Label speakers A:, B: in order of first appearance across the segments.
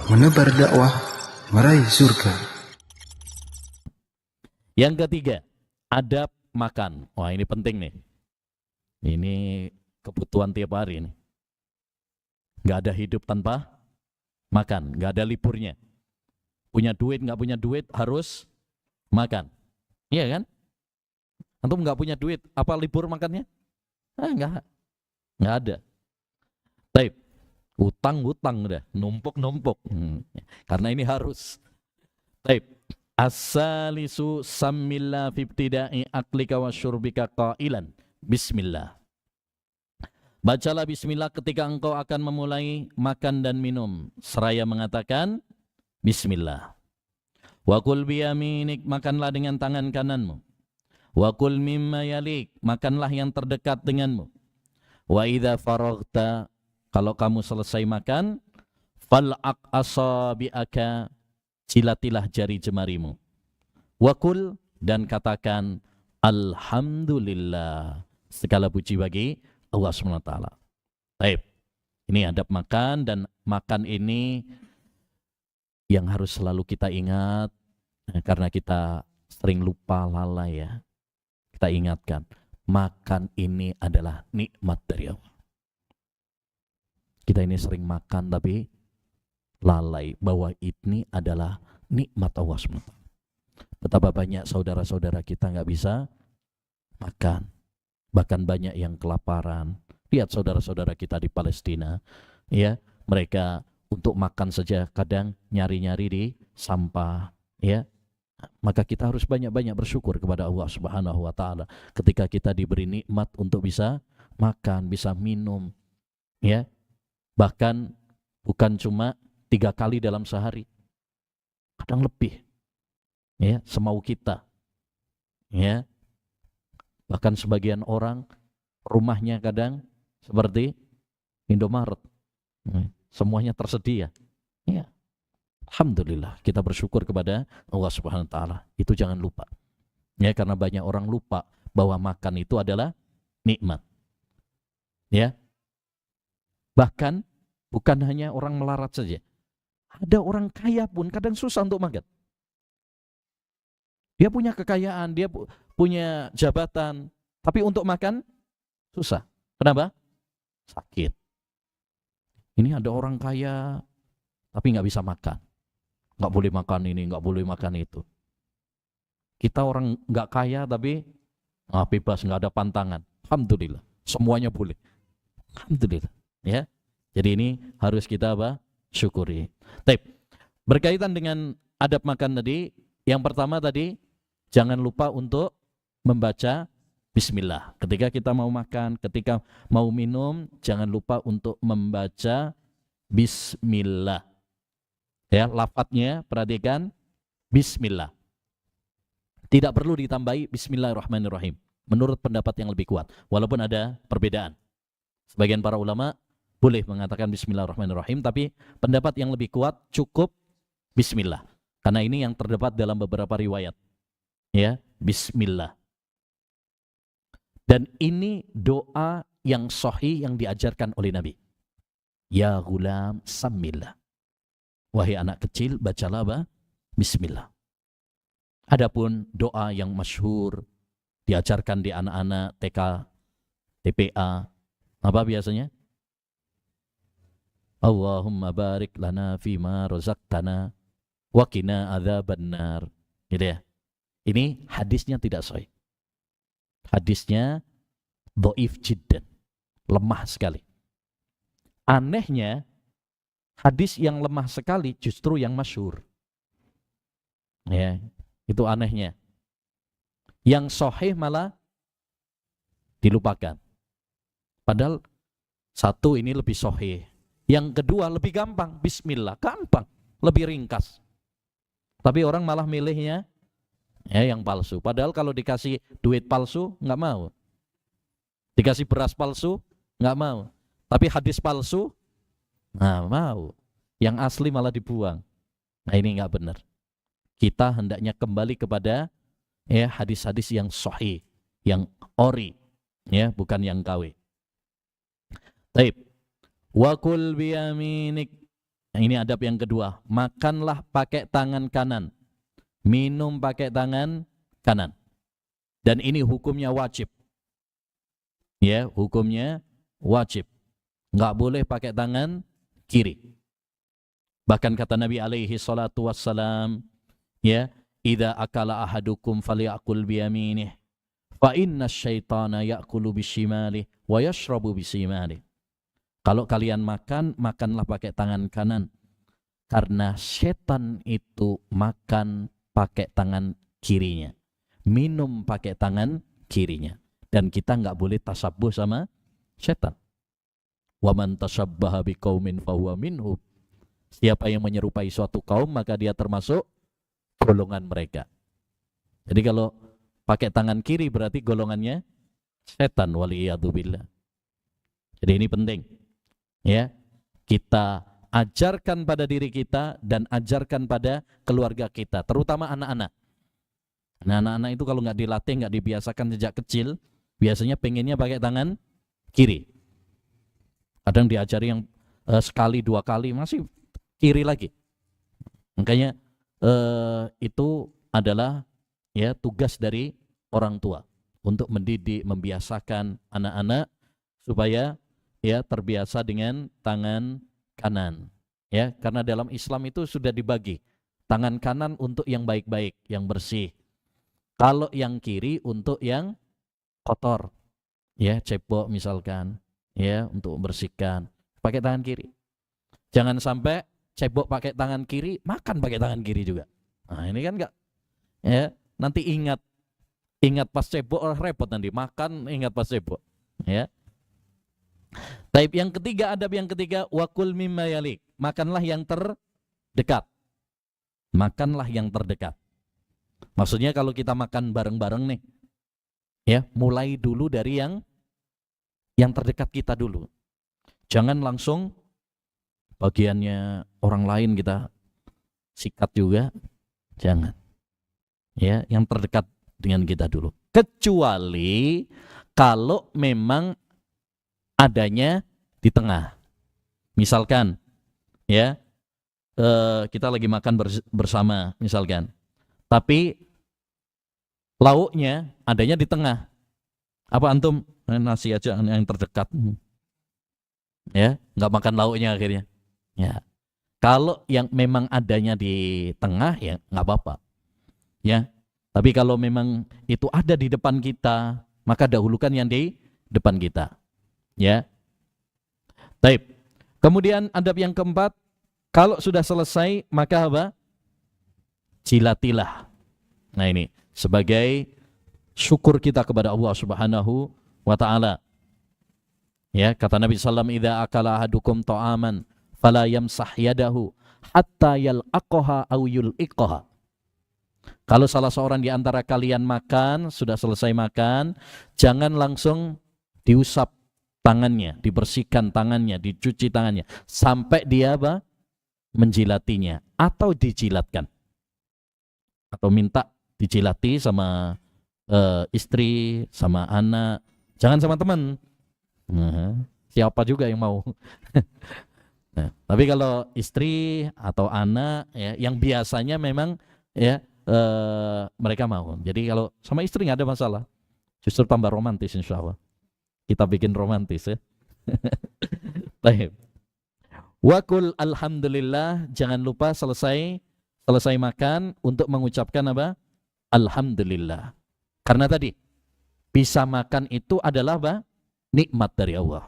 A: menebar dakwah, meraih surga.
B: Yang ketiga, adab makan. Wah, ini penting nih. Ini kebutuhan tiap hari nih. Nggak ada hidup tanpa makan, nggak ada liburnya. Punya duit, nggak punya duit, harus makan. Iya kan? Antum nggak punya duit, apa libur makannya? Nggak ada. Baik, utang udah, numpuk. Karena ini harus. Baik, as-salisu sammillah fibtida'i aklika wa syurbika qailan. Bismillah. Bacalah bismillah ketika engkau akan memulai makan dan minum. Seraya mengatakan bismillah. Wa kul biyaminik, makanlah dengan tangan kananmu. Wa kul mimma yalik, makanlah yang terdekat denganmu. Wa idza faraghta, kalau kamu selesai makan, fal'aq asabi'aka, cilatilah jari jemarimu. Wa kul, dan katakan alhamdulillah, segala puji bagi Allah SWT. Baik, ini adab makan, dan makan ini yang harus selalu kita ingat, karena kita sering lupa, lalai ya. Kita ingatkan, makan ini adalah nikmat dari Allah. Kita ini sering makan tapi lalai bahwa ini adalah nikmat Allah SWT. Betapa banyak saudara-saudara kita nggak bisa makan. Bahkan banyak yang kelaparan. Lihat saudara-saudara kita di Palestina, ya, mereka untuk makan saja kadang nyari-nyari di sampah, ya. Maka kita harus banyak-banyak bersyukur kepada Allah Subhanahu wa taala ketika kita diberi nikmat untuk bisa makan, bisa minum, ya. Bahkan bukan cuma 3 kali dalam sehari, kadang lebih, ya, semau kita, ya. Bahkan sebagian orang rumahnya kadang seperti Indomaret, semuanya tersedia. Ya. Alhamdulillah, kita bersyukur kepada Allah Subhanahu wa taala. Itu jangan lupa. Ya, karena banyak orang lupa bahwa makan itu adalah nikmat. Ya. Bahkan bukan hanya orang melarat saja. Ada orang kaya pun kadang susah untuk makan. Dia punya kekayaan, dia punya jabatan, tapi untuk makan susah. Kenapa? Sakit. Ini ada orang kaya, tapi nggak bisa makan. Nggak boleh makan ini, nggak boleh makan itu. Kita orang nggak kaya, tapi bebas, nggak ada pantangan. Alhamdulillah, semuanya boleh. Alhamdulillah. Ya, jadi ini harus kita syukuri. Baik, berkaitan dengan adab makan tadi, yang pertama tadi, jangan lupa untuk membaca bismillah. Ketika kita mau makan, ketika mau minum, jangan lupa untuk membaca bismillah. Ya, lafadznya perhatikan, bismillah. Tidak perlu ditambahi bismillahirrahmanirrahim, menurut pendapat yang lebih kuat, walaupun ada perbedaan. Sebagian para ulama boleh mengatakan bismillahirrahmanirrahim, tapi pendapat yang lebih kuat cukup bismillah. Karena ini yang terdapat dalam beberapa riwayat. Ya, bismillah. Dan ini doa yang sahih yang diajarkan oleh Nabi. Ya ghulam sammillah. Wahai anak kecil, bacalah bismillah. Adapun doa yang masyhur diajarkan di anak-anak TK, TPA, apa biasanya? Allahumma barik lana fima razaqtana wa qina adzabannar. Gitu ya. Ini hadisnya tidak sahih. Hadisnya dhaif jiddan, lemah sekali. Anehnya, hadis yang lemah sekali justru yang masyhur. Ya, itu anehnya. Yang sahih malah dilupakan. Padahal satu ini lebih sahih. Yang kedua lebih gampang, bismillah, gampang, lebih ringkas. Tapi orang malah milihnya ya yang palsu. Padahal kalau dikasih duit palsu nggak mau, dikasih beras palsu nggak mau, tapi hadis palsu mau. Yang asli malah dibuang. Nah, ini nggak benar. Kita hendaknya kembali kepada ya hadis-hadis yang sahih, yang ori, ya, bukan yang KW. Taib. Wa kul biyaminik, Nah, ini adab yang kedua, makanlah pakai tangan kanan, minum pakai tangan kanan. Dan ini hukumnya wajib. Ya, hukumnya wajib. Nggak boleh pakai tangan kiri. Bahkan kata Nabi alaihi salatu wassalam, ya, idza akala ahadukum falyakul biyaminih, fa inna syaitana ya'kulu bisyimali wa yashrabu bisyimali. Kalau kalian makan, makanlah pakai tangan kanan. Karena setan itu makan pakai tangan kirinya. Minum pakai tangan kirinya. Dan kita nggak boleh tasabuh sama setan. Wa man tashabbaha biqaumin fahuwa minhum. Siapa yang menyerupai suatu kaum, maka dia termasuk golongan mereka. Jadi kalau pakai tangan kiri berarti golongannya setan, waliyadzubillah. Jadi ini penting. Ya, kita ajarkan pada diri kita dan ajarkan pada keluarga kita, terutama anak-anak. Nah, anak-anak itu kalau nggak dilatih, nggak dibiasakan sejak kecil, biasanya pengennya pakai tangan kiri. Kadang diajari yang sekali, dua kali, masih kiri lagi. Makanya itu adalah ya tugas dari orang tua untuk mendidik, membiasakan anak-anak supaya ya terbiasa dengan tangan kanan. Ya, karena dalam Islam itu sudah dibagi. Tangan kanan untuk yang baik-baik, yang bersih. Kalau yang kiri untuk yang kotor. Ya, cebok misalkan, ya, untuk membersihkan. Pakai tangan kiri. Jangan sampai cebok pakai tangan kiri, makan pakai tangan kiri juga. Nah, ini kan enggak. Ya, nanti ingat pas cebok, repot nanti makan ingat pas cebok. Ya. Taib yang ketiga, adab yang ketiga, wakul mimma yalik. Makanlah yang terdekat. Makanlah yang terdekat. Maksudnya kalau kita makan bareng-bareng nih, ya, mulai dulu dari yang terdekat kita dulu. Jangan langsung bagiannya orang lain kita sikat juga, jangan. Ya, yang terdekat dengan kita dulu. Kecuali kalau memang adanya di tengah. Misalkan, ya, kita lagi makan bersama, misalkan. Tapi lauknya adanya di tengah. Apa antum nasi aja yang terdekat? Ya, nggak makan lauknya akhirnya. Ya, kalau yang memang adanya di tengah ya nggak apa-apa. Ya, tapi kalau memang itu ada di depan kita, maka dahulukan yang di depan kita. Ya, baik. Kemudian adab yang keempat, kalau sudah selesai maka apa? Jilatilah. Nah ini sebagai syukur kita kepada Allah Subhanahu wa taala. Ya, kata Nabi sallallahu alaihi wasallam, "Idza akala ahadukum ta'aman fala yamsah yadahu hatta yal'aqaha aw yul'iqaha." Kalau salah seorang di antara kalian makan, sudah selesai makan, jangan langsung diusap tangannya, dibersihkan tangannya, dicuci tangannya sampai dia apa? Menjilatinya atau dijilatkan. Atau minta dijilati sama istri, sama anak, jangan sama teman. Siapa juga yang mau. Nah, tapi kalau istri atau anak ya, yang biasanya memang ya mereka mau. Jadi kalau sama istri nggak ada masalah, justru tambah romantis insya Allah. Kita bikin romantis ya. Baik. Wakul alhamdulillah, jangan lupa selesai makan untuk mengucapkan apa? Alhamdulillah. Karena tadi bisa makan itu adalah apa? Nikmat dari Allah.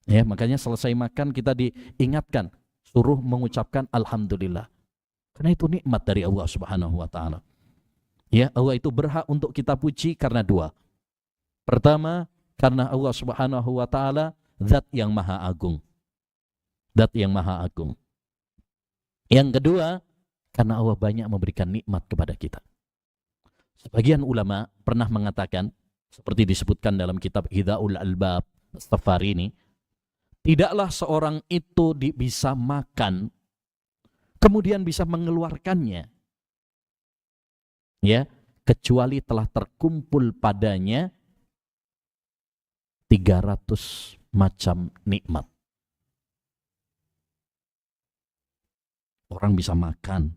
B: Ya, makanya selesai makan kita diingatkan, suruh mengucapkan alhamdulillah. Karena itu nikmat dari Allah Subhanahu wa taala. Ya, Allah itu berhak untuk kita puji karena dua. Pertama, karena Allah Subhanahu wa taala zat yang maha agung. Zat yang maha agung. Yang kedua, karena Allah banyak memberikan nikmat kepada kita. Sebagian ulama pernah mengatakan, seperti disebutkan dalam kitab Hidayul Albab As-Safarini, tidaklah seorang itu bisa makan, kemudian bisa mengeluarkannya, ya, kecuali telah terkumpul padanya 300 macam nikmat. orang bisa makan.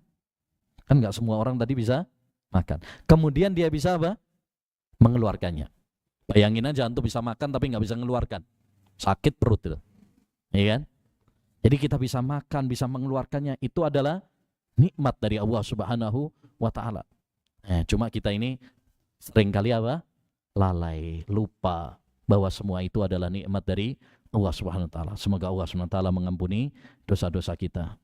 B: Kan nggak semua orang tadi bisa makan. Kemudian dia bisa apa? Mengeluarkannya. Bayangin aja antum bisa makan tapi nggak bisa mengeluarkan. Sakit perut itu. Iya kan? Jadi kita bisa makan, bisa mengeluarkannya. Itu adalah nikmat dari Allah Subhanahu wa taala. Cuma kita ini seringkali apa? Lalai, lupa bahwa semua itu adalah nikmat dari Allah Subhanahu wa taala. Semoga Allah Subhanahu wa taala mengampuni dosa-dosa kita.